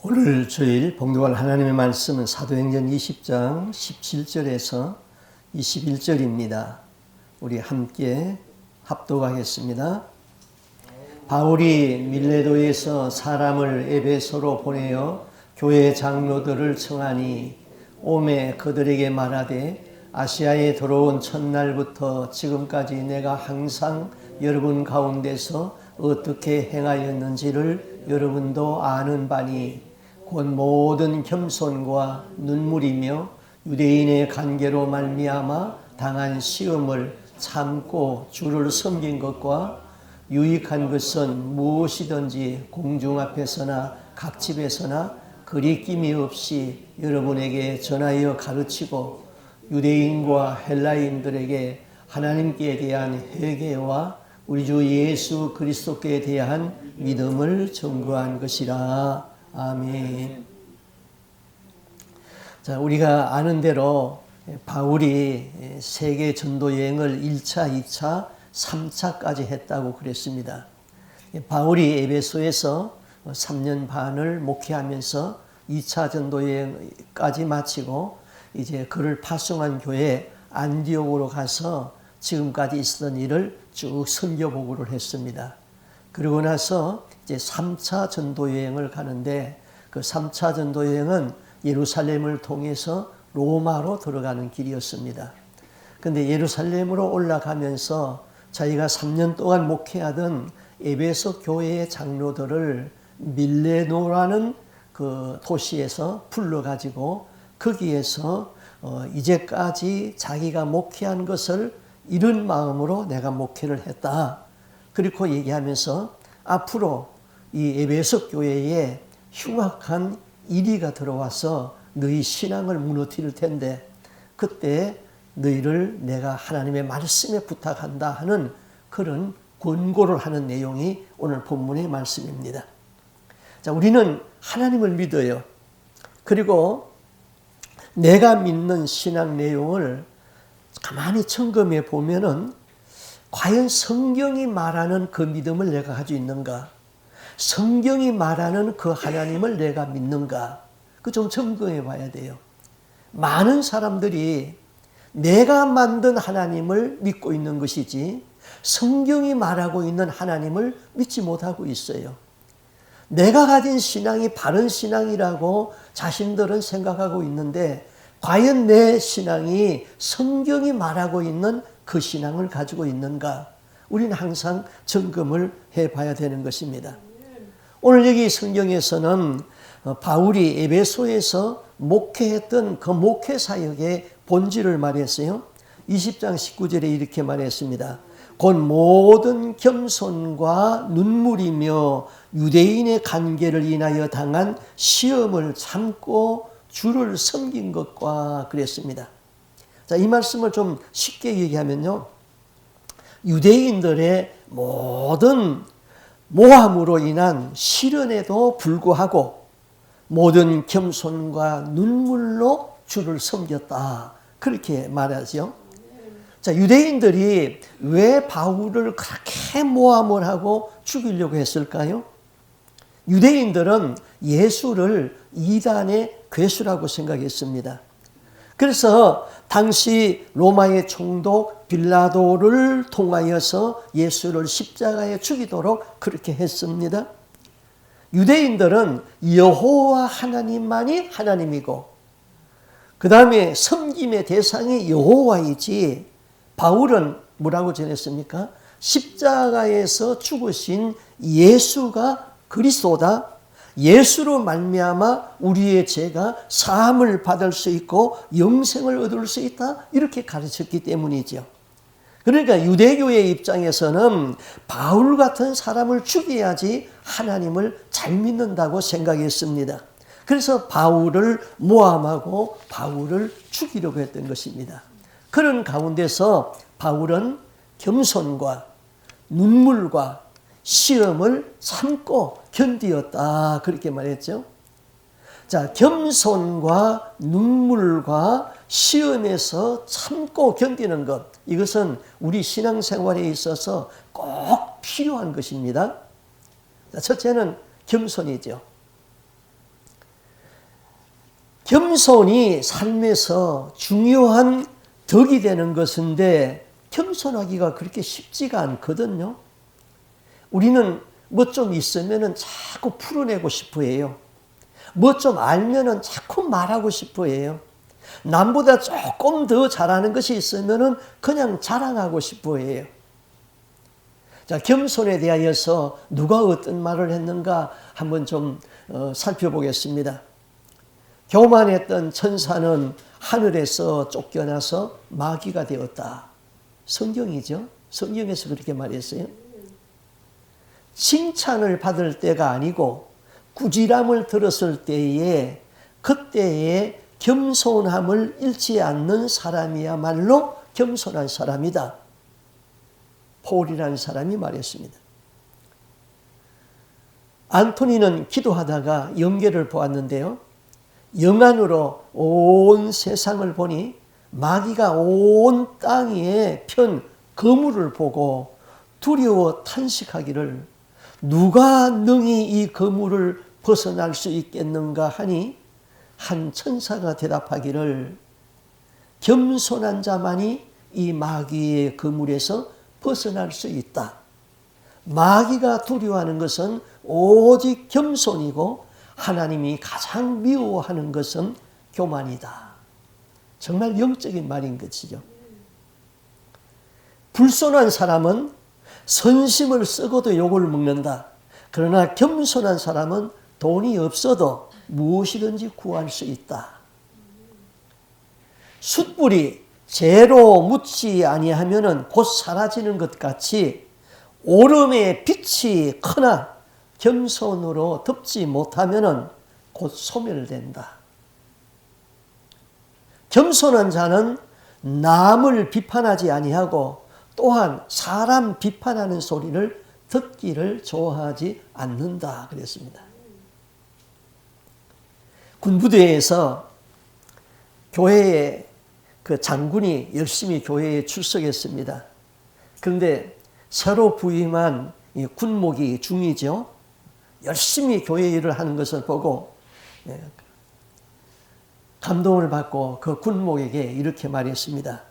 오늘 주일 봉독할 하나님의 말씀은 사도행전 20장 17절에서 21절입니다. 우리 함께 합독하겠습니다. 바울이 밀레도에서 사람을 에베소로 보내어 교회 장로들을 청하니 오매 그들에게 말하되 아시아에 들어온 첫날부터 지금까지 내가 항상 여러분 가운데서 어떻게 행하였는지를 여러분도 아는 바니 곧 모든 겸손과 눈물이며 유대인의 관계로 말미암아 당한 시험을 참고 주를 섬긴 것과 유익한 것은 무엇이든지 공중 앞에서나 각 집에서나 거리낌이 없이 여러분에게 전하여 가르치고 유대인과 헬라인들에게 하나님께 대한 회개와 우리 주 예수 그리스도께 대한 믿음을 전거한 것이라. 아멘. 자, 우리가 아는 대로 바울이 세계 전도 여행을 1차, 2차, 3차까지 했다고 그랬습니다. 바울이 에베소에서 3년 반을 목회하면서 2차 전도 여행까지 마치고 이제 그를 파송한 교회 안디옥으로 가서 지금까지 있었던 일을 쭉 선교 보고를 했습니다. 그러고 나서 이제 3차 전도 여행을 가는데 그 3차 전도 여행은 예루살렘을 통해서 로마로 들어가는 길이었습니다. 근데 예루살렘으로 올라가면서 자기가 3년 동안 목회하던 에베소 교회의 장로들을 밀레노라는 그 도시에서 불러가지고 거기에서 이제까지 자기가 목회한 것을 이런 마음으로 내가 목회를 했다. 그리고 얘기하면서 앞으로 이 에베소 교회에 흉악한 이리가 들어와서 너희 신앙을 무너뜨릴 텐데 그때 너희를 내가 하나님의 말씀에 부탁한다 하는 그런 권고를 하는 내용이 오늘 본문의 말씀입니다. 자, 우리는 하나님을 믿어요. 그리고 내가 믿는 신앙 내용을 가만히 점검해 보면은 과연 성경이 말하는 그 믿음을 내가 가지고 있는가? 성경이 말하는 그 하나님을 내가 믿는가? 그 좀 점검해 봐야 돼요. 많은 사람들이 내가 만든 하나님을 믿고 있는 것이지 성경이 말하고 있는 하나님을 믿지 못하고 있어요. 내가 가진 신앙이 바른 신앙이라고 자신들은 생각하고 있는데 과연 내 신앙이 성경이 말하고 있는 그 신앙을 가지고 있는가? 우리는 항상 점검을 해봐야 되는 것입니다. 오늘 여기 성경에서는 바울이 에베소에서 목회했던 그 목회 사역의 본질을 말했어요. 20장 19절에 이렇게 말했습니다. 곧 모든 겸손과 눈물이며 유대인의 관계를 인하여 당한 시험을 참고 주를 섬긴 것과 그랬습니다. 자, 이 말씀을 좀 쉽게 얘기하면요. 유대인들의 모든 모함으로 인한 시련에도 불구하고 모든 겸손과 눈물로 주를 섬겼다. 그렇게 말하죠. 자, 유대인들이 왜 바울을 그렇게 모함을 하고 죽이려고 했을까요? 유대인들은 예수를 이단의 괴수라고 생각했습니다. 그래서 당시 로마의 총독 빌라도를 통하여서 예수를 십자가에 죽이도록 그렇게 했습니다. 유대인들은 여호와 하나님만이 하나님이고 그 다음에 섬김의 대상이 여호와이지 바울은 뭐라고 전했습니까? 십자가에서 죽으신 예수가 그리스도다. 예수로 말미암아 우리의 죄가 사함을 받을 수 있고 영생을 얻을 수 있다. 이렇게 가르쳤기 때문이죠. 그러니까 유대교의 입장에서는 바울 같은 사람을 죽여야지 하나님을 잘 믿는다고 생각했습니다. 그래서 바울을 모함하고 바울을 죽이려고 했던 것입니다. 그런 가운데서 바울은 겸손과 눈물과 시험을 참고 견디었다. 그렇게 말했죠. 자, 겸손과 눈물과 시험에서 참고 견디는 것, 이것은 우리 신앙생활에 있어서 꼭 필요한 것입니다. 자, 첫째는 겸손이죠. 겸손이 삶에서 중요한 덕이 되는 것인데 겸손하기가 그렇게 쉽지가 않거든요. 우리는 뭐 좀 있으면 자꾸 풀어내고 싶어 해요. 뭐 좀 알면 자꾸 말하고 싶어 해요. 남보다 조금 더 잘하는 것이 있으면 그냥 자랑하고 싶어 해요. 자, 겸손에 대하여서 누가 어떤 말을 했는가 한번 좀 살펴보겠습니다. 교만했던 천사는 하늘에서 쫓겨나서 마귀가 되었다. 성경이죠. 성경에서 그렇게 말했어요. 칭찬을 받을 때가 아니고 꾸지람을 들었을 때에 그때에 겸손함을 잃지 않는 사람이야말로 겸손한 사람이다. 폴이라는 사람이 말했습니다. 안토니는 기도하다가 영계를 보았는데요. 영안으로 온 세상을 보니 마귀가 온 땅 위에 편 거물을 보고 두려워 탄식하기를 누가 능히 이 거물을 벗어날 수 있겠는가 하니 한 천사가 대답하기를 겸손한 자만이 이 마귀의 거물에서 벗어날 수 있다. 마귀가 두려워하는 것은 오직 겸손이고 하나님이 가장 미워하는 것은 교만이다. 정말 영적인 말인 것이죠. 불손한 사람은 선심을 쓰고도 욕을 먹는다. 그러나 겸손한 사람은 돈이 없어도 무엇이든지 구할 수 있다. 숯불이 재로 묻지 아니하면 곧 사라지는 것 같이 오름의 빛이 크나 겸손으로 덮지 못하면 곧 소멸된다. 겸손한 자는 남을 비판하지 아니하고 또한 사람 비판하는 소리를 듣기를 좋아하지 않는다 그랬습니다. 군부대에서 교회에 그 장군이 열심히 교회에 출석했습니다. 그런데 새로 부임한 군목이 중이죠. 열심히 교회 일을 하는 것을 보고 감동을 받고 그 군목에게 이렇게 말했습니다.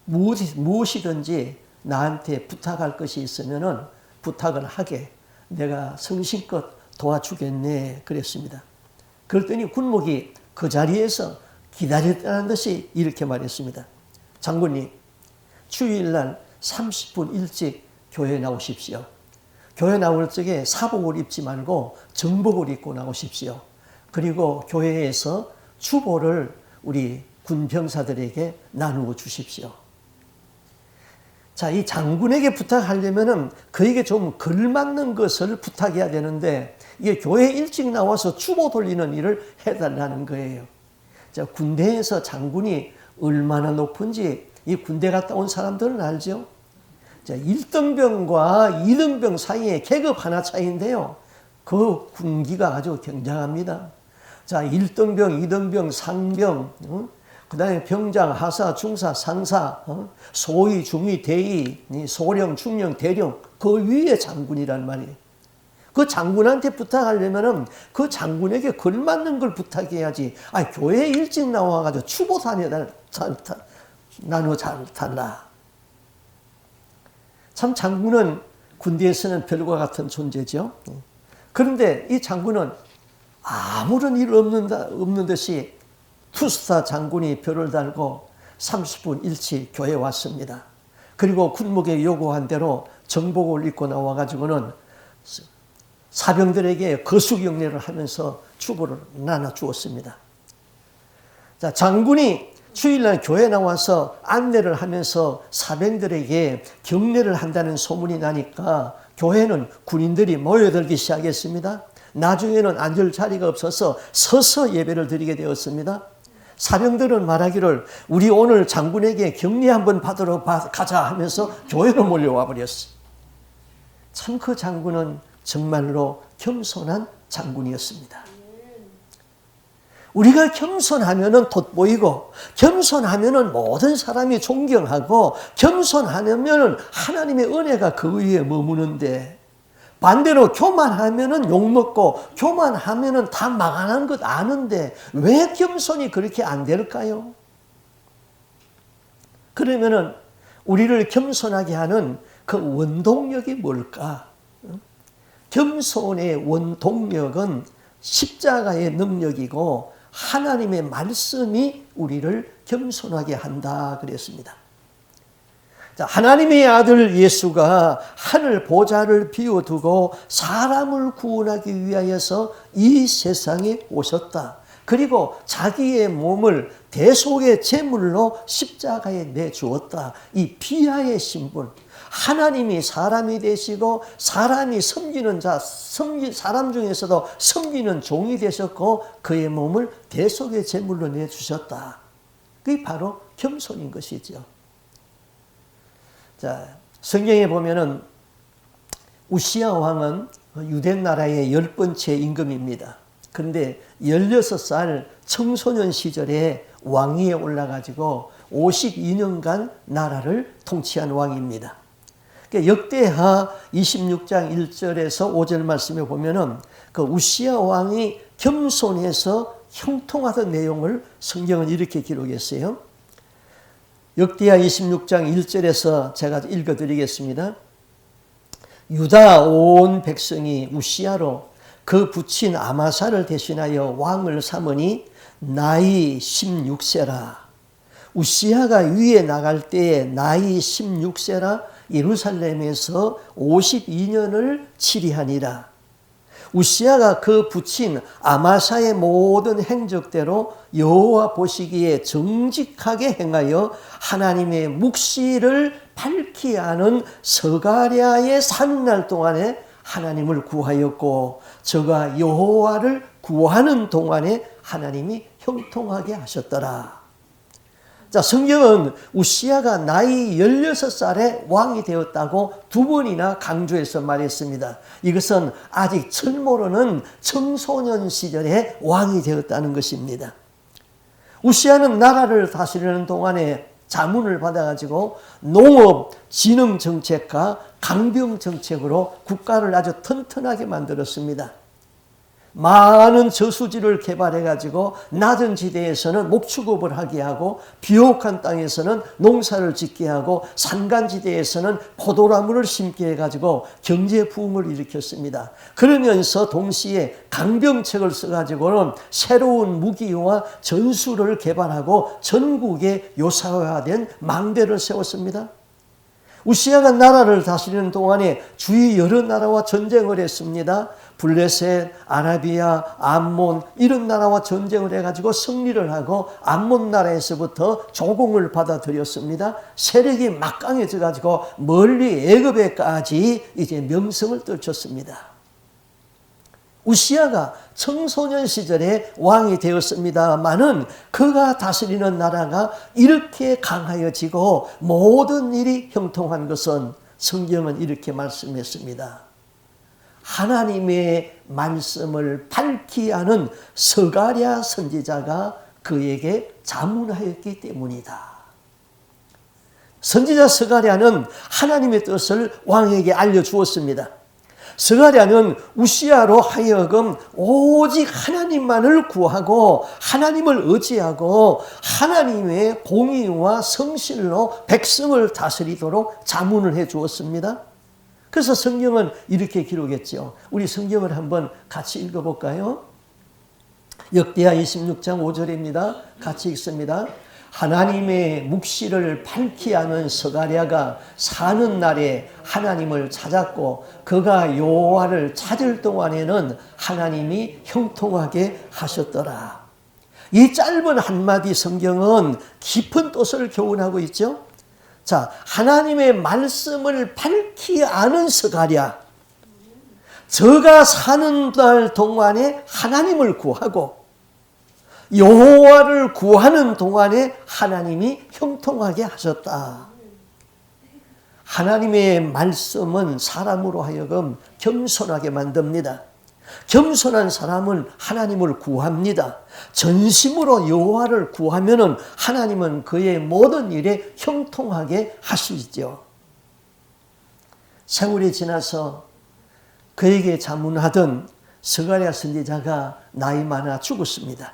무엇이든지 나한테 부탁할 것이 있으면 부탁을 하게 내가 성심껏 도와주겠네 그랬습니다. 그랬더니 군목이 그 자리에서 기다렸다는 듯이 이렇게 말했습니다. 장군님, 주일날 30분 일찍 교회에 나오십시오. 교회 나올 적에 사복을 입지 말고 정복을 입고 나오십시오. 그리고 교회에서 주보를 우리 군병사들에게 나누어 주십시오. 자, 이 장군에게 부탁하려면 그에게 좀 걸맞는 것을 부탁해야 되는데 이게 교회에 일찍 나와서 주보 돌리는 일을 해달라는 거예요. 자, 군대에서 장군이 얼마나 높은지 이 군대 갔다 온 사람들은 알죠? 자, 1등병과 2등병 사이에 계급 하나 차이인데요. 그 군기가 아주 굉장합니다. 자, 1등병, 2등병, 상병, 그 다음에 병장, 하사, 중사, 상사, 소위, 중위, 대위, 소령, 중령, 대령, 그 위에 장군이란 말이에요. 그 장군한테 부탁하려면 그 장군에게 걸맞는 걸 부탁해야지. 교회에 일찍 나와가지고 추보 나눠 잘 달라. 참 장군은 군대에서는 별과 같은 존재죠. 그런데 이 장군은 아무런 일 없는 듯이 투스타 장군이 별을 달고 30분 일찍 교회에 왔습니다. 그리고 군목에 요구한 대로 정복을 입고 나와가지고는 사병들에게 거수경례를 하면서 주보를 나눠주었습니다. 자, 장군이 주일날 교회에 나와서 안내를 하면서 사병들에게 경례를 한다는 소문이 나니까 교회는 군인들이 모여들기 시작했습니다. 나중에는 앉을 자리가 없어서 서서 예배를 드리게 되었습니다. 사병들은 말하기를 우리 오늘 장군에게 격리 한번 받으러 가자 하면서 교회로 몰려와 버렸어. 참 그 장군은 정말로 겸손한 장군이었습니다. 우리가 겸손하면은 돋보이고 겸손하면은 모든 사람이 존경하고 겸손하면은 하나님의 은혜가 그 위에 머무는데 반대로 교만하면은 욕먹고 교만하면은 다 망하는 것 아는데 왜 겸손이 그렇게 안 될까요? 그러면은 우리를 겸손하게 하는 그 원동력이 뭘까? 겸손의 원동력은 십자가의 능력이고 하나님의 말씀이 우리를 겸손하게 한다 그랬습니다. 자, 하나님의 아들 예수가 하늘 보좌를 비워두고 사람을 구원하기 위하여서 이 세상에 오셨다. 그리고 자기의 몸을 대속의 제물로 십자가에 내주었다. 이 비하의 신분, 하나님이 사람이 되시고 사람이 섬기는 자, 사람 중에서도 섬기는 종이 되셨고 그의 몸을 대속의 제물로 내주셨다. 그게 바로 겸손인 것이죠. 자, 성경에 보면은 우시야 왕은 유대 나라의 10번째 임금입니다. 그런데 16살 청소년 시절에 왕위에 올라가지고 52년간 나라를 통치한 왕입니다. 역대하 26장 1절에서 5절 말씀에 보면은 그 우시야 왕이 겸손해서 형통하던 내용을 성경은 이렇게 기록했어요. 역대하 26장 1절에서 제가 읽어드리겠습니다. 유다 온 백성이 우시야로 그 부친 아마사를 대신하여 왕을 삼으니 나이 16세라. 우시야가 위에 나갈 때에 나이 16세라 예루살렘에서 52년을 치리하니라. 우시야가 그 부친 아마사의 모든 행적대로 여호와 보시기에 정직하게 행하여 하나님의 묵시를 밝히 하는 스가랴의 사는 날 동안에 하나님을 구하였고 저가 여호와를 구하는 동안에 하나님이 형통하게 하셨더라. 자, 성경은 우시야가 나이 16살에 왕이 되었다고 2번이나 강조해서 말했습니다. 이것은 아직 철모르는 청소년 시절에 왕이 되었다는 것입니다. 우시야는 나라를 다스리는 동안에 자문을 받아가지고 농업, 진흥 정책과 강병 정책으로 국가를 아주 튼튼하게 만들었습니다. 많은 저수지를 개발해가지고 낮은 지대에서는 목축업을 하게 하고 비옥한 땅에서는 농사를 짓게 하고 산간지대에서는 포도나무를 심게 해가지고 경제 부흥을 일으켰습니다. 그러면서 동시에 강병책을 써가지고는 새로운 무기와 전술을 개발하고 전국에 요사화된 망대를 세웠습니다. 우시야가 나라를 다스리는 동안에 주위 여러 나라와 전쟁을 했습니다. 블레셋, 아라비아, 암몬 이런 나라와 전쟁을 해가지고 승리를 하고 암몬 나라에서부터 조공을 받아들였습니다. 세력이 막강해져가지고 멀리 애굽에까지 이제 명성을 떨쳤습니다. 우시야가 청소년 시절에 왕이 되었습니다마는 그가 다스리는 나라가 이렇게 강하여지고 모든 일이 형통한 것은 성경은 이렇게 말씀했습니다. 하나님의 말씀을 밝히 하는 스가랴 선지자가 그에게 자문하였기 때문이다. 선지자 스가랴는 하나님의 뜻을 왕에게 알려주었습니다. 스가랴는 우시야로 하여금 오직 하나님만을 구하고 하나님을 의지하고 하나님의 공의와 성실로 백성을 다스리도록 자문을 해 주었습니다. 그래서 성경은 이렇게 기록했죠. 우리 성경을 한번 같이 읽어볼까요? 역대하 26장 5절입니다. 같이 읽습니다. 하나님의 묵시를 밝히 하는 스가랴가 사는 날에 하나님을 찾았고 그가 여호와를 찾을 동안에는 하나님이 형통하게 하셨더라. 이 짧은 한마디 성경은 깊은 뜻을 교훈하고 있죠. 자, 하나님의 말씀을 밝히 아는 스가랴, 저가 사는 날 동안에 하나님을 구하고 여호와를 구하는 동안에 하나님이 형통하게 하셨다. 하나님의 말씀은 사람으로 하여금 겸손하게 만듭니다. 겸손한 사람은 하나님을 구합니다. 전심으로 여호와를 구하면은 하나님은 그의 모든 일에 형통하게 하시죠. 세월이 지나서 그에게 자문하던 스가랴 선지자가 나이 많아 죽었습니다.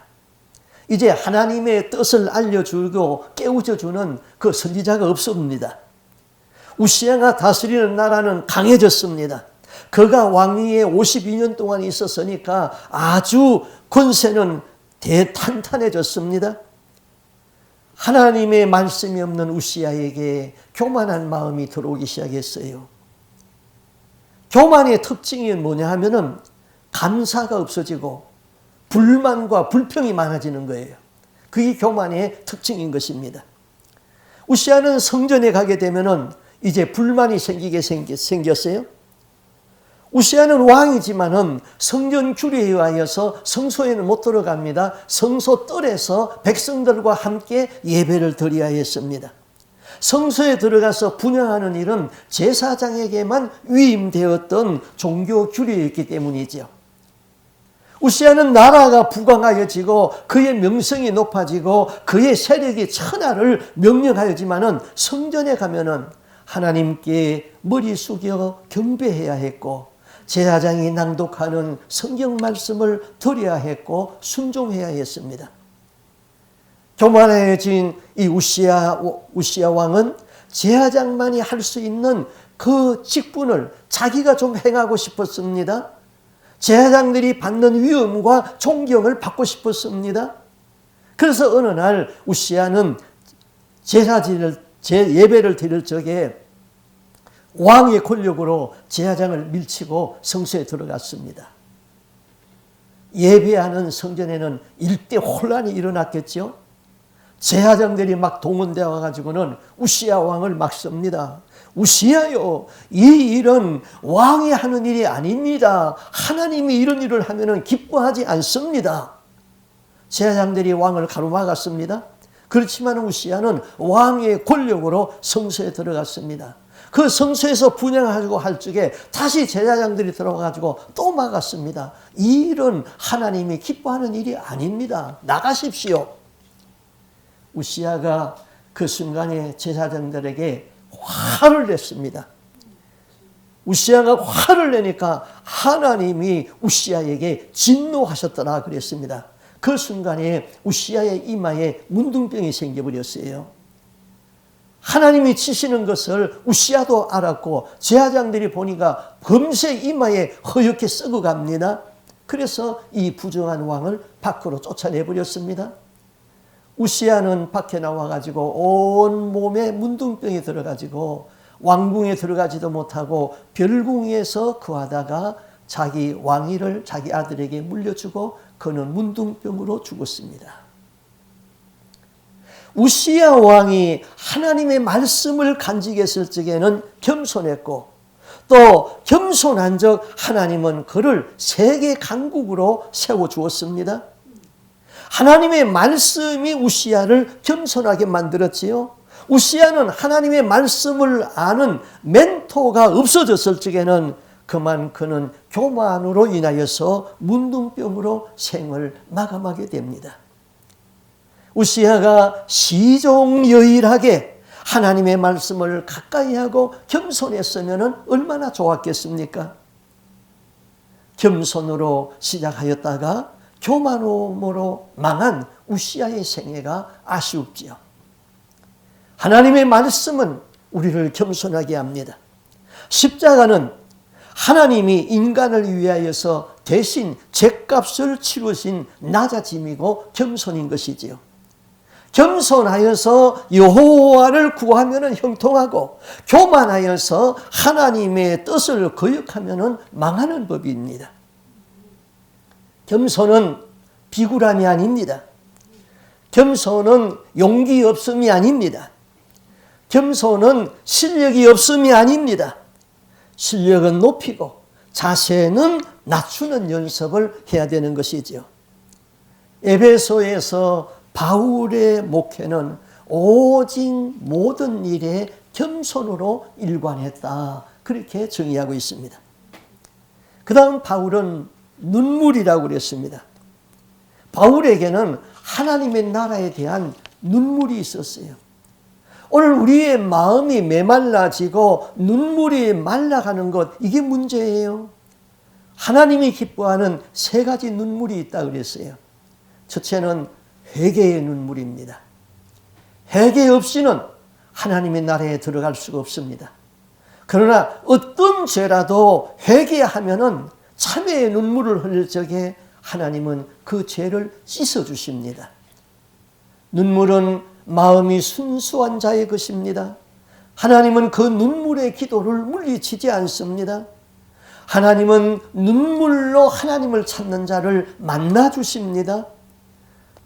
이제 하나님의 뜻을 알려주고 깨우쳐주는 그 선지자가 없습니다. 우시야가 다스리는 나라는 강해졌습니다. 그가 왕위에 52년 동안 있었으니까 아주 권세는 대탄탄해졌습니다. 하나님의 말씀이 없는 우시야에게 교만한 마음이 들어오기 시작했어요. 교만의 특징이 뭐냐 하면은 감사가 없어지고 불만과 불평이 많아지는 거예요. 그게 교만의 특징인 것입니다. 우시야는 성전에 가게 되면은 이제 불만이 생겼어요. 우시야는 왕이지만은 성전 규례에 의하여서 성소에는 못 들어갑니다. 성소 뜰에서 백성들과 함께 예배를 드려야 했습니다. 성소에 들어가서 분향하는 일은 제사장에게만 위임되었던 종교 규례였기 때문이죠. 우시야는 나라가 부강하여지고 그의 명성이 높아지고 그의 세력이 천하를 명령하여지만은 성전에 가면은 하나님께 머리 숙여 경배해야 했고 제사장이 낭독하는 성경 말씀을 드려야 했고 순종해야 했습니다. 교만해진 이 우시야 왕은 제사장만이 할 수 있는 그 직분을 자기가 좀 행하고 싶었습니다. 제사장들이 받는 위엄과 존경을 받고 싶었습니다. 그래서 어느 날 우시야는 예배를 드릴 적에 왕의 권력으로 제사장을 밀치고 성소에 들어갔습니다. 예배하는 성전에는 일대 혼란이 일어났겠죠. 제사장들이 막 동원되어 가지고는 우시야 왕을 막 씁니다. 우시야요, 이 일은 왕이 하는 일이 아닙니다. 하나님이 이런 일을 하면은 기뻐하지 않습니다. 제사장들이 왕을 가로막았습니다. 그렇지만 우시야는 왕의 권력으로 성소에 들어갔습니다. 그 성소에서 분향하고 할 적에 다시 제사장들이 들어가가지고 또 막았습니다. 이 일은 하나님이 기뻐하는 일이 아닙니다. 나가십시오. 우시야가 그 순간에 제사장들에게 화를 냈습니다. 우시야가 화를 내니까 하나님이 우시야에게 진노하셨더라 그랬습니다. 그 순간에 우시야의 이마에 문둥병이 생겨버렸어요. 하나님이 치시는 것을 우시야도 알았고 제사장들이 보니까 금세 이마에 허옇게 썩어갑니다. 그래서 이 부정한 왕을 밖으로 쫓아내버렸습니다. 우시야는 밖에 나와가지고 온 몸에 문둥병이 들어가지고 왕궁에 들어가지도 못하고 별궁에서 거하다가 자기 왕위를 자기 아들에게 물려주고 그는 문둥병으로 죽었습니다. 우시야 왕이 하나님의 말씀을 간직했을 적에는 겸손했고 또 겸손한 적 하나님은 그를 세계 강국으로 세워주었습니다. 하나님의 말씀이 우시야를 겸손하게 만들었지요. 우시야는 하나님의 말씀을 아는 멘토가 없어졌을 적에는 그만 그는 교만으로 인하여서 문둥병으로 생을 마감하게 됩니다. 우시야가 시종여일하게 하나님의 말씀을 가까이 하고 겸손했으면 얼마나 좋았겠습니까? 겸손으로 시작하였다가 교만함으로 망한 우시야의 생애가 아쉬웠지요. 하나님의 말씀은 우리를 겸손하게 합니다. 십자가는 하나님이 인간을 위하여서 대신 죗값을 치르신 낮아짐이고 겸손인 것이지요. 겸손하여서 여호와를 구하면 형통하고 교만하여서 하나님의 뜻을 거역하면 망하는 법입니다. 겸손은 비굴함이 아닙니다. 겸손은 용기 없음이 아닙니다. 겸손은 실력이 없음이 아닙니다. 실력은 높이고 자세는 낮추는 연습을 해야 되는 것이지요. 에베소에서 바울의 목회는 오직 모든 일에 겸손으로 일관했다. 그렇게 정의하고 있습니다. 그 다음 바울은 눈물이라고 그랬습니다. 바울에게는 하나님의 나라에 대한 눈물이 있었어요. 오늘 우리의 마음이 메말라지고 눈물이 말라가는 것, 이게 문제예요. 하나님이 기뻐하는 세 가지 눈물이 있다 그랬어요. 첫째는 회개의 눈물입니다. 회개 없이는 하나님의 나라에 들어갈 수가 없습니다. 그러나 어떤 죄라도 회개하면은 참회의 눈물을 흘릴 적에 하나님은 그 죄를 씻어주십니다. 눈물은 마음이 순수한 자의 것입니다. 하나님은 그 눈물의 기도를 물리치지 않습니다. 하나님은 눈물로 하나님을 찾는 자를 만나주십니다.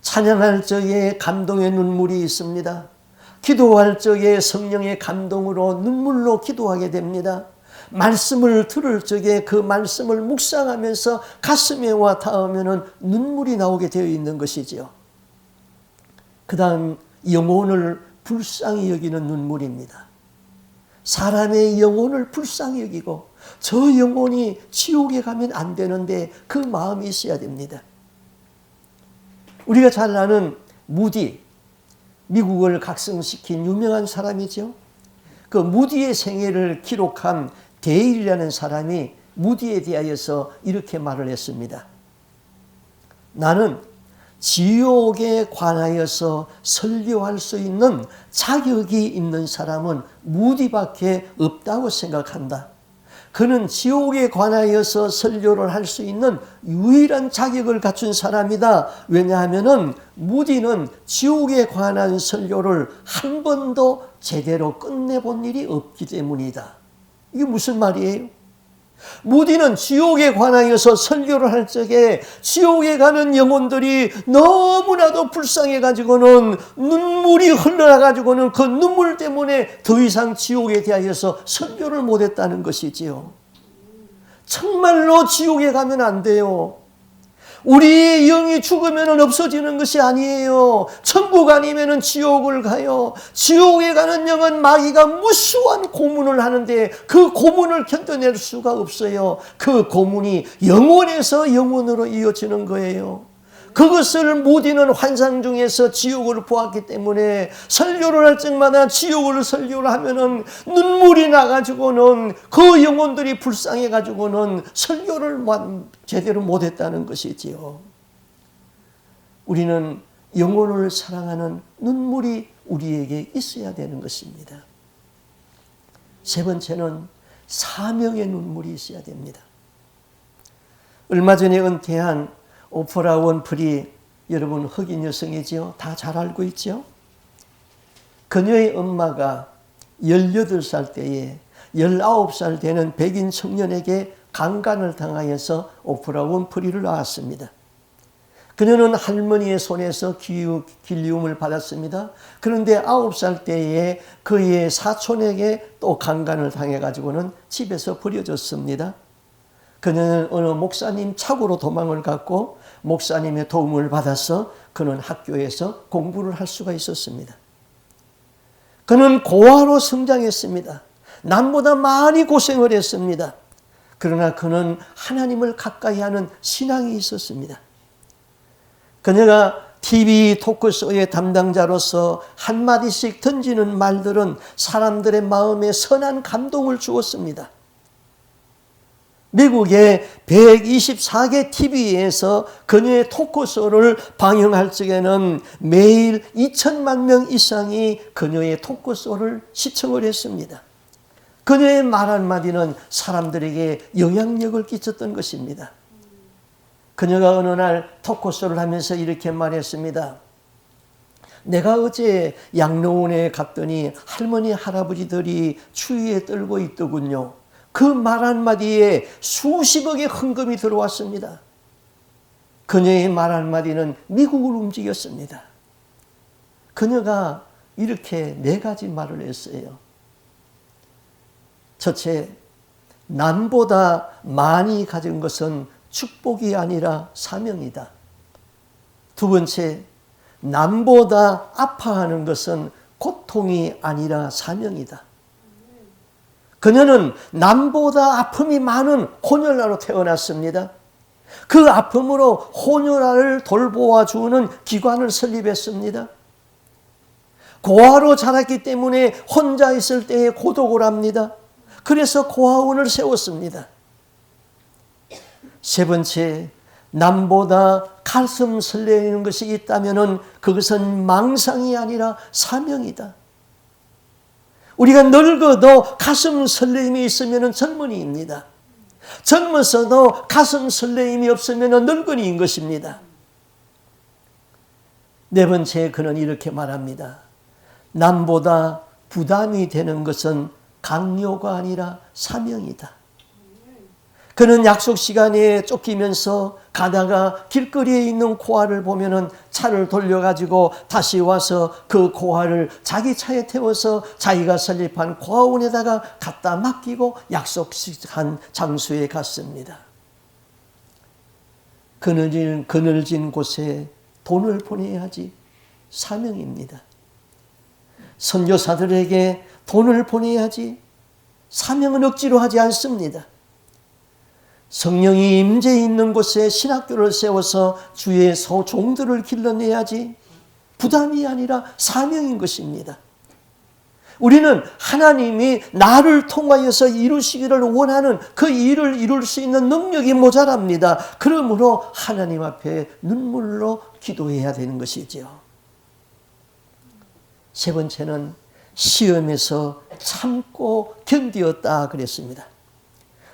찬양할 적에 감동의 눈물이 있습니다. 기도할 적에 성령의 감동으로 눈물로 기도하게 됩니다. 말씀을 들을 적에 그 말씀을 묵상하면서 가슴에 와 닿으면 눈물이 나오게 되어 있는 것이지요. 그 다음 영혼을 불쌍히 여기는 눈물입니다. 사람의 영혼을 불쌍히 여기고 저 영혼이 지옥에 가면 안 되는데 그 마음이 있어야 됩니다. 우리가 잘 아는 무디, 미국을 각성시킨 유명한 사람이죠. 그 무디의 생애를 기록한 데일이라는 사람이 무디에 대하여서 이렇게 말을 했습니다. 나는 지옥에 관하여서 설교할 수 있는 자격이 있는 사람은 무디밖에 없다고 생각한다. 그는 지옥에 관하여서 설교를 할 수 있는 유일한 자격을 갖춘 사람이다. 왜냐하면 무디는 지옥에 관한 설교를 한 번도 제대로 끝내본 일이 없기 때문이다. 이게 무슨 말이에요? 무디는 지옥에 관하여서 설교를 할 적에 지옥에 가는 영혼들이 너무나도 불쌍해가지고는 눈물이 흘러나가지고는 그 눈물 때문에 더 이상 지옥에 대하여서 설교를 못했다는 것이지요. 정말로 지옥에 가면 안 돼요. 우리의 영이 죽으면 없어지는 것이 아니에요. 천국 아니면 지옥을 가요. 지옥에 가는 영은 마귀가 무수한 고문을 하는데 그 고문을 견뎌낼 수가 없어요. 그 고문이 영혼에서 영혼으로 이어지는 거예요. 그것을 무디는 환상 중에서 지옥을 보았기 때문에 설교를 할 적마다 지옥을 설교를 하면은 눈물이 나가지고는 그 영혼들이 불쌍해가지고는 설교를 제대로 못했다는 것이지요. 우리는 영혼을 사랑하는 눈물이 우리에게 있어야 되는 것입니다. 세 번째는 사명의 눈물이 있어야 됩니다. 얼마 전에 은퇴한 오프라 win프리, 여러분 흑인 여성이지요. 다 잘 알고 있죠. 그녀의 엄마가 18살 때에 19살 되는 백인 청년에게 강간을 당하여서 오프라 win프리를 낳았습니다. 그녀는 할머니의 손에서 길리움을 받았습니다. 그런데 9살 때에 그의 사촌에게 또 강간을 당해가지고는 집에서 버려졌습니다. 그녀는 어느 목사님 차고로 도망을 갔고 목사님의 도움을 받아서 그는 학교에서 공부를 할 수가 있었습니다. 그는 고아로 성장했습니다. 남보다 많이 고생을 했습니다. 그러나 그는 하나님을 가까이 하는 신앙이 있었습니다. 그녀가 TV 토크쇼의 담당자로서 한마디씩 던지는 말들은 사람들의 마음에 선한 감동을 주었습니다. 미국의 124개 TV에서 그녀의 토크쇼를 방영할 적에는 매일 2천만 명 이상이 그녀의 토크쇼를 시청을 했습니다. 그녀의 말 한마디는 사람들에게 영향력을 끼쳤던 것입니다. 그녀가 어느 날 토크쇼를 하면서 이렇게 말했습니다. 내가 어제 양로원에 갔더니 할머니 할아버지들이 추위에 떨고 있더군요. 그 말 한마디에 수십억의 헌금이 들어왔습니다. 그녀의 말 한마디는 미국을 움직였습니다. 그녀가 이렇게 4가지 말을 했어요. 첫째, 남보다 많이 가진 것은 축복이 아니라 사명이다. 두 번째, 남보다 아파하는 것은 고통이 아니라 사명이다. 그녀는 남보다 아픔이 많은 혼혈아로 태어났습니다. 그 아픔으로 혼혈아를 돌보아 주는 기관을 설립했습니다. 고아로 자랐기 때문에 혼자 있을 때에 고독을 합니다. 그래서 고아원을 세웠습니다. 세 번째, 남보다 가슴 설레이는 것이 있다면 그것은 망상이 아니라 사명이다. 우리가 늙어도 가슴 설레임이 있으면 젊은이입니다. 젊어서도 가슴 설레임이 없으면 늙은이인 것입니다. 네 번째, 그는 이렇게 말합니다. 남보다 부담이 되는 것은 강요가 아니라 사명이다. 그는 약속 시간에 쫓기면서 가다가 길거리에 있는 고아를 보면은 차를 돌려가지고 다시 와서 그 고아를 자기 차에 태워서 자기가 설립한 고아원에다가 갖다 맡기고 약속한 장소에 갔습니다. 그늘진 곳에 돈을 보내야지 사명입니다. 선교사들에게 돈을 보내야지 사명은 억지로 하지 않습니다. 성령이 임재 있는 곳에 신학교를 세워서 주의 종들을 길러내야지 부담이 아니라 사명인 것입니다. 우리는 하나님이 나를 통하여서 이루시기를 원하는 그 일을 이룰 수 있는 능력이 모자랍니다. 그러므로 하나님 앞에 눈물로 기도해야 되는 것이지요. 세 번째는 시험에서 참고 견디었다 그랬습니다.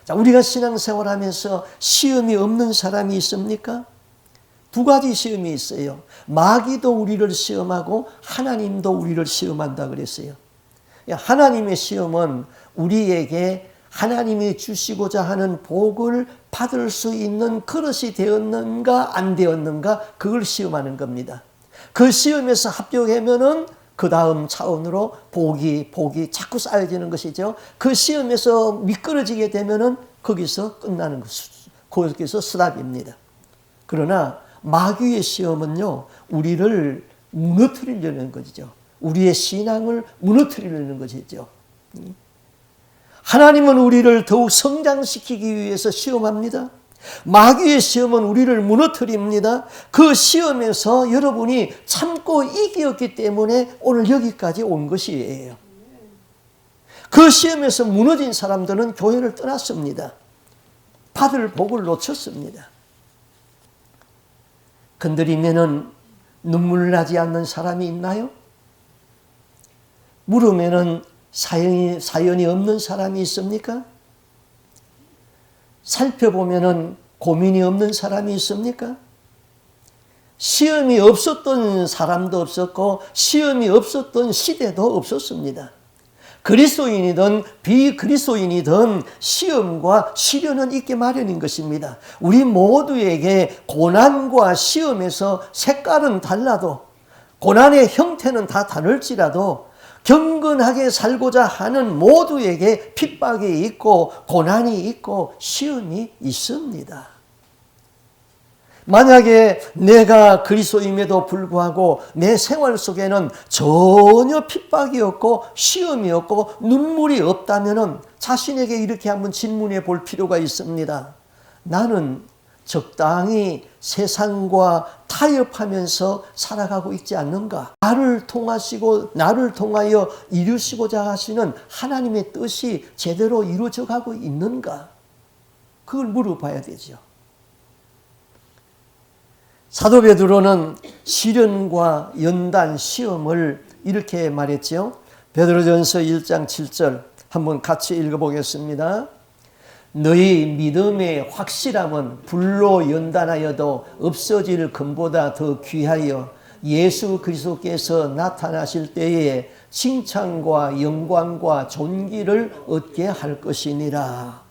자, 우리가 신앙생활하면서 시험이 없는 사람이 있습니까? 두 가지 시험이 있어요. 마귀도 우리를 시험하고 하나님도 우리를 시험한다 그랬어요. 하나님의 시험은 우리에게 하나님이 주시고자 하는 복을 받을 수 있는 그릇이 되었는가 안 되었는가 그걸 시험하는 겁니다. 그 시험에서 합격하면은 그 다음 차원으로 복이 자꾸 쌓여지는 것이죠. 그 시험에서 미끄러지게 되면은 거기서 끝나는 것, 거기서 스탑입니다. 그러나 마귀의 시험은요, 우리를 무너뜨리려는 것이죠. 우리의 신앙을 무너뜨리려는 것이죠. 하나님은 우리를 더욱 성장시키기 위해서 시험합니다. 마귀의 시험은 우리를 무너뜨립니다. 그 시험에서 여러분이 참고 이겼기 때문에 오늘 여기까지 온 것이에요. 그 시험에서 무너진 사람들은 교회를 떠났습니다. 받을 복을 놓쳤습니다. 건드리면은 눈물 나지 않는 사람이 있나요? 물으면은 사연이 없는 사람이 있습니까? 살펴보면은 고민이 없는 사람이 있습니까? 시험이 없었던 사람도 없었고 시험이 없었던 시대도 없었습니다. 그리스도인이든 비그리스도인이든 시험과 시련은 있게 마련인 것입니다. 우리 모두에게 고난과 시험에서 색깔은 달라도 고난의 형태는 다 다를지라도 경건하게 살고자 하는 모두에게 핍박이 있고 고난이 있고 시험이 있습니다. 만약에 내가 그리스도임에도 불구하고 내 생활 속에는 전혀 핍박이 없고 시험이 없고 눈물이 없다면 자신에게 이렇게 한번 질문해 볼 필요가 있습니다. 나는 적당히 세상과 타협하면서 살아가고 있지 않는가? 나를 통하시고 나를 통하여 이루시고자 하시는 하나님의 뜻이 제대로 이루어져 가고 있는가? 그걸 물어봐야 되죠. 사도 베드로는 시련과 연단, 시험을 이렇게 말했죠. 베드로전서 1장 7절 한번 같이 읽어보겠습니다. 너희 믿음의 확실함은 불로 연단하여도 없어질 금보다 더 귀하여 예수 그리스도께서 나타나실 때에 칭찬과 영광과 존귀를 얻게 할 것이니라.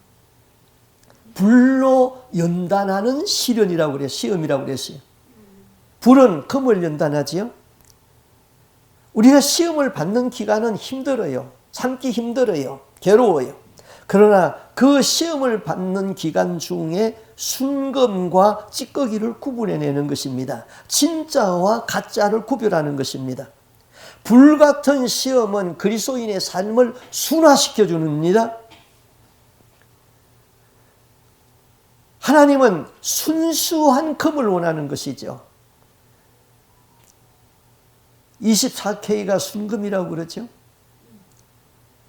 불로 연단하는 시련이라고 그래요. 시험이라고 그랬어요. 불은 금을 연단하지요. 우리가 시험을 받는 기간은 힘들어요. 참기 힘들어요. 괴로워요. 그러나 그 시험을 받는 기간 중에 순금과 찌꺼기를 구분해내는 것입니다. 진짜와 가짜를 구별하는 것입니다. 불같은 시험은 그리스도인의 삶을 순화시켜 줍니다. 하나님은 순수한 금을 원하는 것이죠. 24K가 순금이라고 그러죠.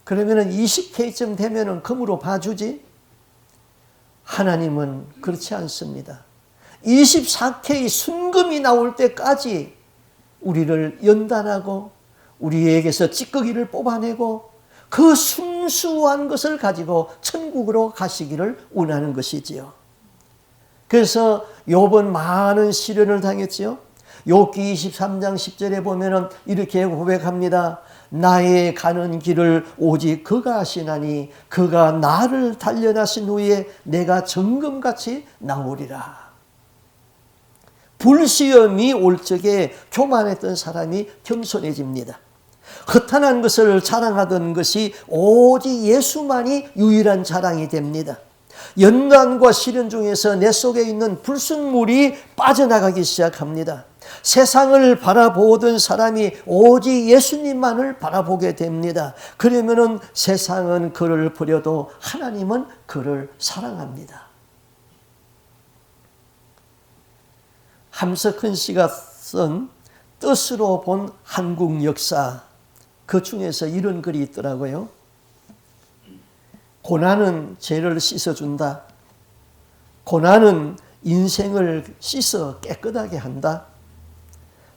그러면 20K쯤 되면 금으로 봐주지. 하나님은 그렇지 않습니다. 24K 순금이 나올 때까지 우리를 연단하고 우리에게서 찌꺼기를 뽑아내고 그 순수한 것을 가지고 천국으로 가시기를 원하는 것이지요. 그래서 욥은 많은 시련을 당했지요. 욥기 23장 10절에 보면은 이렇게 고백합니다. 나의 가는 길을 오직 그가 아시나니 그가 나를 단련하신 후에 내가 정금같이 나오리라. 불시험이 올 적에 교만했던 사람이 겸손해집니다. 허탄한 것을 자랑하던 것이 오직 예수만이 유일한 자랑이 됩니다. 연단과 시련 중에서 내 속에 있는 불순물이 빠져나가기 시작합니다. 세상을 바라보던 사람이 오직 예수님만을 바라보게 됩니다. 그러면은 세상은 그를 버려도 하나님은 그를 사랑합니다. 함석헌 씨가 쓴 뜻으로 본 한국 역사, 그 중에서 이런 글이 있더라고요. 고난은 죄를 씻어준다. 고난은 인생을 씻어 깨끗하게 한다.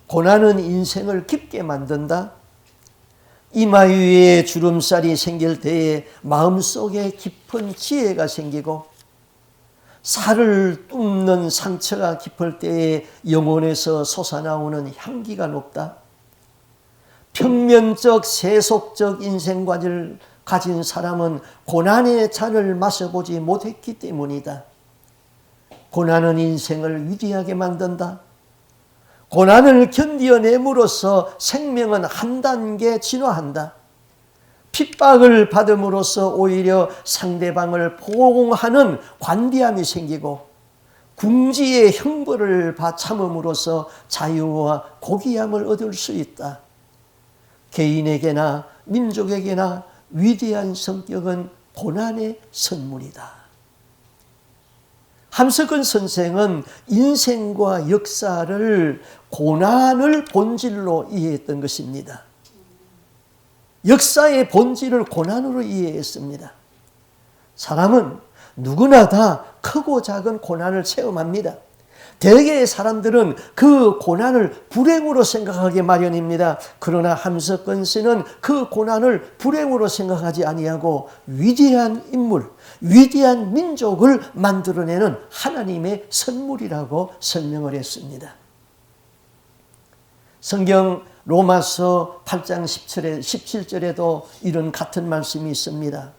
고난은 인생을 깊게 만든다. 이마 위에 주름살이 생길 때에 마음속에 깊은 지혜가 생기고 살을 뚫는 상처가 깊을 때에 영혼에서 솟아나오는 향기가 높다. 평면적 세속적 인생관을 가진 사람은 고난의 잔을 마셔보지 못했기 때문이다. 고난은 인생을 위대하게 만든다. 고난을 견디어냄으로써 생명은 한 단계 진화한다. 핍박을 받음으로써 오히려 상대방을 포옹하는 관대함이 생기고 궁지의 형벌을 참음으로써 자유와 고귀함을 얻을 수 있다. 개인에게나 민족에게나 위대한 성격은 고난의 선물이다. 함석헌 선생은 인생과 역사를 고난을 본질로 이해했던 것입니다. 역사의 본질을 고난으로 이해했습니다. 사람은 누구나 다 크고 작은 고난을 체험합니다. 대개의 사람들은 그 고난을 불행으로 생각하기 마련입니다. 그러나 함석헌 씨는 그 고난을 불행으로 생각하지 아니하고 위대한 인물, 위대한 민족을 만들어내는 하나님의 선물이라고 설명을 했습니다. 성경 로마서 8장 17절에도 이런 같은 말씀이 있습니다.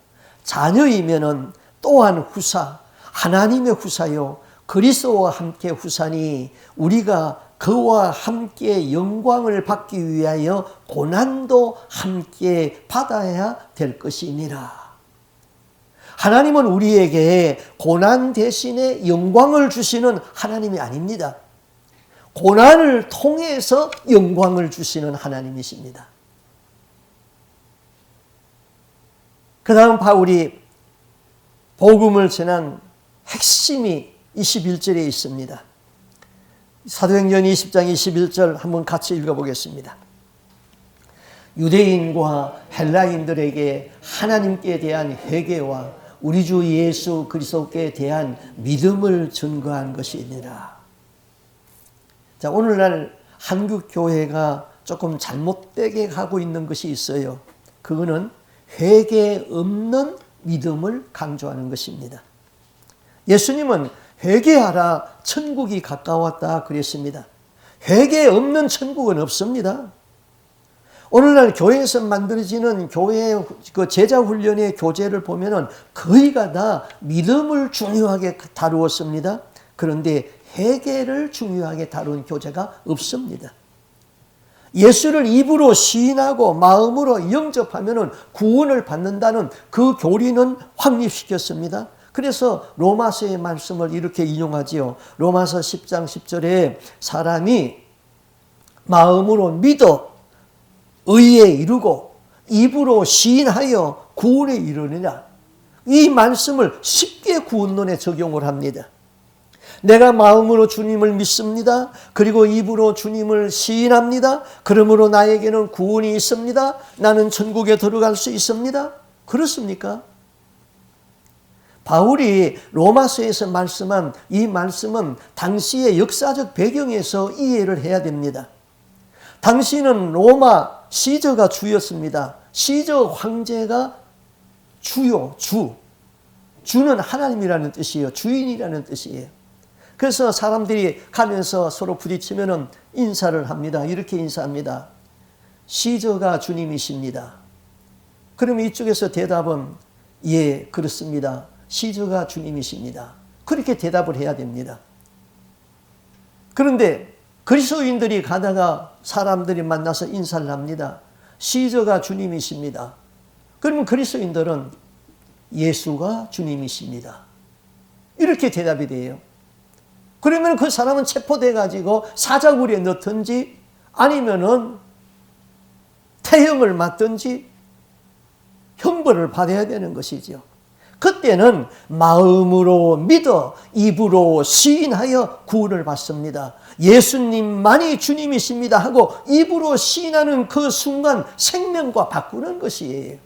자녀이면은 또한 후사, 하나님의 후사요 그리스도와 함께 후사니 우리가 그와 함께 영광을 받기 위하여 고난도 함께 받아야 될 것이니라. 하나님은 우리에게 고난 대신에 영광을 주시는 하나님이 아닙니다. 고난을 통해서 영광을 주시는 하나님이십니다. 그 다음 바울이 복음을 전한 핵심이 21절에 있습니다. 사도행전 20장 21절 한번 같이 읽어보겠습니다. 유대인과 헬라인들에게 하나님께 대한 회개와 우리 주 예수 그리스도께 대한 믿음을 증거한 것이니라. 자, 오늘날 한국 교회가 조금 잘못되게 가고 있는 것이 있어요. 그거는 회개 없는 믿음을 강조하는 것입니다. 예수님은 회개하라 천국이 가까웠다 그랬습니다. 회개 없는 천국은 없습니다. 오늘날 교회에서 만들어지는 교회 그 제자 훈련의 교재를 보면은 거의가 다 믿음을 중요하게 다루었습니다. 그런데 회개를 중요하게 다룬 교재가 없습니다. 예수를 입으로 시인하고 마음으로 영접하면은 구원을 받는다는 그 교리는 확립시켰습니다. 그래서 로마서의 말씀을 이렇게 인용하지요. 로마서 10장 10절에 사람이 마음으로 믿어 의에 이르고 입으로 시인하여 구원에 이르느니라. 이 말씀을 쉽게 구원론에 적용을 합니다. 내가 마음으로 주님을 믿습니다. 그리고 입으로 주님을 시인합니다. 그러므로 나에게는 구원이 있습니다. 나는 천국에 들어갈 수 있습니다. 그렇습니까? 바울이 로마서에서 말씀한 이 말씀은 당시의 역사적 배경에서 이해를 해야 됩니다. 당시는 로마 시저가 주였습니다. 시저 황제가 주는 하나님이라는 뜻이에요. 주인이라는 뜻이에요. 그래서 사람들이 가면서 서로 부딪히면 인사를 합니다. 이렇게 인사합니다. 시저가 주님이십니다. 그러면 이쪽에서 대답은 예, 그렇습니다. 시저가 주님이십니다. 그렇게 대답을 해야 됩니다. 그런데 그리스도인들이 가다가 사람들이 만나서 인사를 합니다. 시저가 주님이십니다. 그러면 그리스도인들은 예수가 주님이십니다. 이렇게 대답이 돼요. 그러면 그 사람은 체포돼 가지고 사자굴에 넣든지 아니면은 태형을 맞든지 형벌을 받아야 되는 것이죠. 그때는 마음으로 믿어 입으로 시인하여 구원을 받습니다. 예수님만이 주님이십니다 하고 입으로 시인하는 그 순간 생명과 바꾸는 것이에요.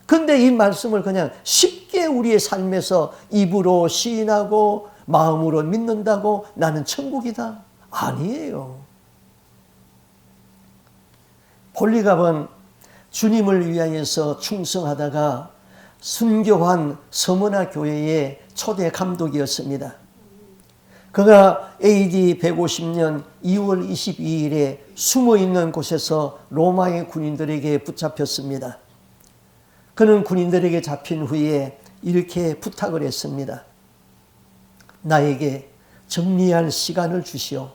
그런데 이 말씀을 그냥 쉽게 우리의 삶에서 입으로 시인하고 마음으로 믿는다고 나는 천국이다? 아니에요. 폴리갑은 주님을 위하여서 충성하다가 순교한 서머나 교회의 초대 감독이었습니다. 그가 AD 150년 2월 22일에 숨어있는 곳에서 로마의 군인들에게 붙잡혔습니다. 그는 군인들에게 잡힌 후에 이렇게 부탁을 했습니다. 나에게 정리할 시간을 주시오.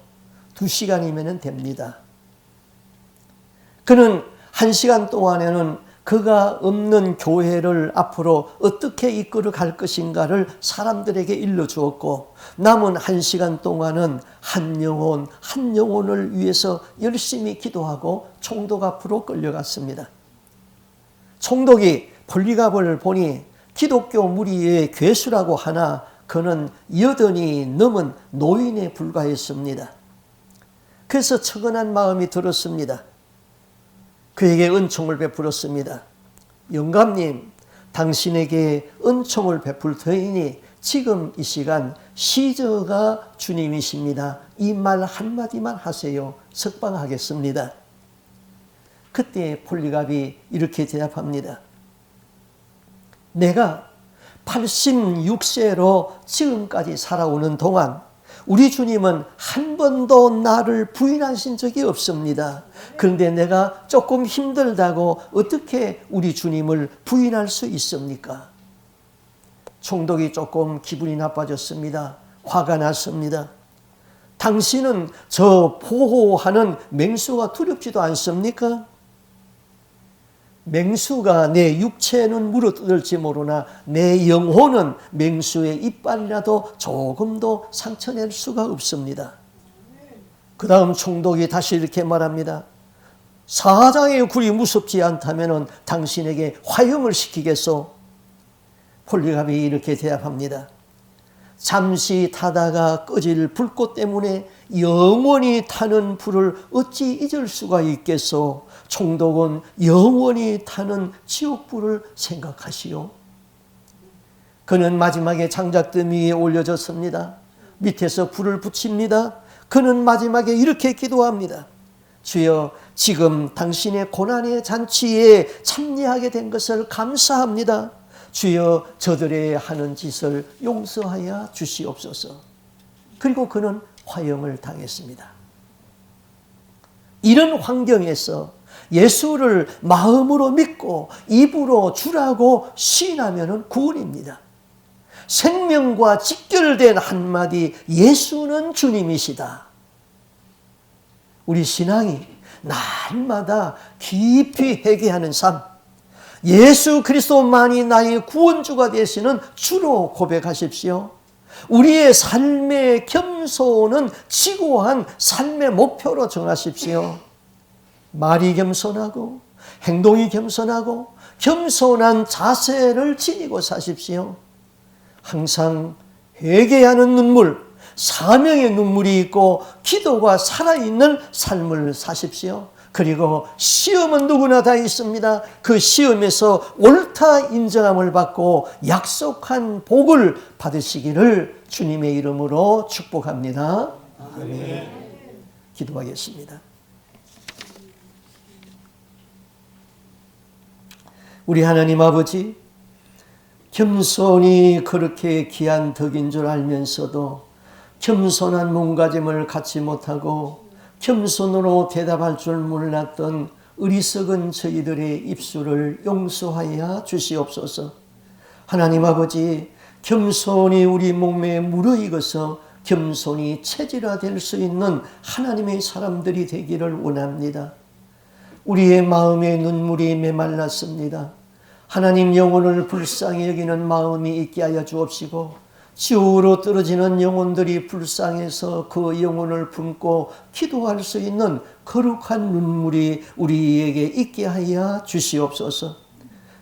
2시간이면 됩니다. 그는 1시간 동안에는 그가 없는 교회를 앞으로 어떻게 이끌어 갈 것인가를 사람들에게 일러주었고 남은 1시간 동안은 한 영혼을 위해서 열심히 기도하고 총독 앞으로 끌려갔습니다. 총독이 폴리갑을 보니 기독교 무리의 괴수라고 하나 그는 80이 넘은 노인에 불과했습니다. 그래서 처근한 마음이 들었습니다. 그에게 은총을 베풀었습니다. 영감님, 당신에게 은총을 베풀 터이니 지금 이 시간 시저가 주님이십니다. 이 말 한마디만 하세요. 석방하겠습니다. 그때 폴리갑이 이렇게 대답합니다. 내가 86세로 지금까지 살아오는 동안 우리 주님은 한 번도 나를 부인하신 적이 없습니다. 그런데 내가 조금 힘들다고 어떻게 우리 주님을 부인할 수 있습니까? 총독이 조금 기분이 나빠졌습니다. 화가 났습니다. 당신은 저 보호하는 맹수가 두렵지도 않습니까? 맹수가 내 육체는 물어뜯을지 모르나 내 영혼은 맹수의 이빨이라도 조금도 상처낼 수가 없습니다. 그 다음 총독이 다시 이렇게 말합니다. 사자의 굴이 무섭지 않다면 당신에게 화형을 시키겠소. 폴리갑이 이렇게 대답합니다. 잠시 타다가 꺼질 불꽃 때문에 영원히 타는 불을 어찌 잊을 수가 있겠소. 총독은 영원히 타는 지옥불을 생각하시오. 그는 마지막에 장작더미 위에 올려졌습니다. 밑에서 불을 붙입니다. 그는 마지막에 이렇게 기도합니다. 주여, 지금 당신의 고난의 잔치에 참여하게 된 것을 감사합니다. 주여, 저들의 하는 짓을 용서하여 주시옵소서. 그리고 그는 화형을 당했습니다. 이런 환경에서 예수를 마음으로 믿고 입으로 주라고 시인하면 구원입니다. 생명과 직결된 한마디, 예수는 주님이시다. 우리 신앙이 날마다 깊이 회개하는 삶, 예수 그리스도만이 나의 구원주가 되시는 주로 고백하십시오. 우리의 삶의 겸손은 지고한 삶의 목표로 정하십시오. 말이 겸손하고 행동이 겸손하고 겸손한 자세를 지니고 사십시오. 항상 회개하는 눈물, 사명의 눈물이 있고 기도가 살아있는 삶을 사십시오. 그리고 시험은 누구나 다 있습니다. 그 시험에서 옳다 인정함을 받고 약속한 복을 받으시기를 주님의 이름으로 축복합니다. 아멘. 기도하겠습니다. 우리 하나님 아버지, 겸손이 그렇게 귀한 덕인 줄 알면서도 겸손한 몸가짐을 갖지 못하고 겸손으로 대답할 줄 몰랐던 어리석은 저희들의 입술을 용서하여 주시옵소서. 하나님 아버지, 겸손이 우리 몸에 무르익어서 겸손이 체질화될 수 있는 하나님의 사람들이 되기를 원합니다. 우리의 마음에 눈물이 메말랐습니다. 하나님 영혼을 불쌍히 여기는 마음이 있게 하여 주옵시고 지옥으로 떨어지는 영혼들이 불쌍해서 그 영혼을 품고 기도할 수 있는 거룩한 눈물이 우리에게 있게 하여 주시옵소서.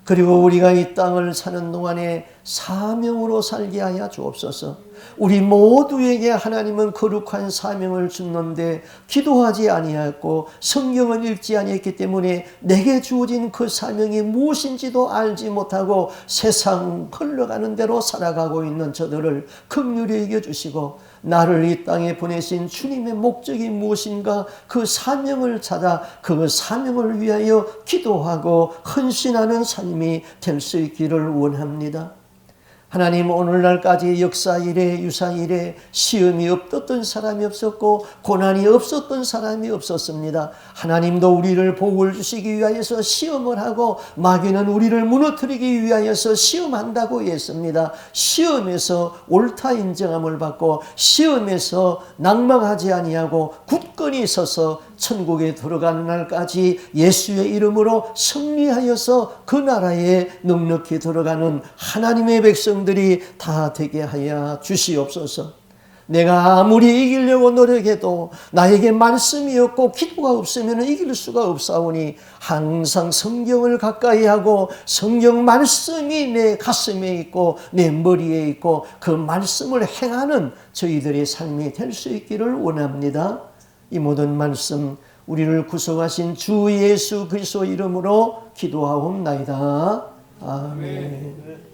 그리고 우리가 이 땅을 사는 동안에 사명으로 살게 하여 주옵소서. 우리 모두에게 하나님은 거룩한 사명을 줬는데 기도하지 아니하였고 성경을 읽지 아니했기 때문에 내게 주어진 그 사명이 무엇인지도 알지 못하고 세상 흘러가는 대로 살아가고 있는 저들을 긍휼히 여겨주시고 나를 이 땅에 보내신 주님의 목적이 무엇인가 그 사명을 찾아 그 사명을 위하여 기도하고 헌신하는 삶이 될 수 있기를 원합니다. 하나님, 오늘날까지 역사 이래 유사 이래 시험이 없었던 사람이 없었고 고난이 없었던 사람이 없었습니다. 하나님도 우리를 복을 주시기 위하여서 시험을 하고 마귀는 우리를 무너뜨리기 위하여서 시험한다고 했습니다. 시험에서 옳다 인정함을 받고 시험에서 낭망하지 아니하고 굳건히 서서 천국에 들어가는 날까지 예수의 이름으로 승리하여서 그 나라에 넉넉히 들어가는 하나님의 백성들이 다 되게 하여 주시옵소서. 내가 아무리 이기려고 노력해도 나에게 말씀이 없고 기도가 없으면 이길 수가 없사오니 항상 성경을 가까이 하고 성경 말씀이 내 가슴에 있고 내 머리에 있고 그 말씀을 행하는 저희들의 삶이 될 수 있기를 원합니다. 이 모든 말씀 우리를 구속하신 주 예수 그리스도 이름으로 기도하옵나이다. 아멘.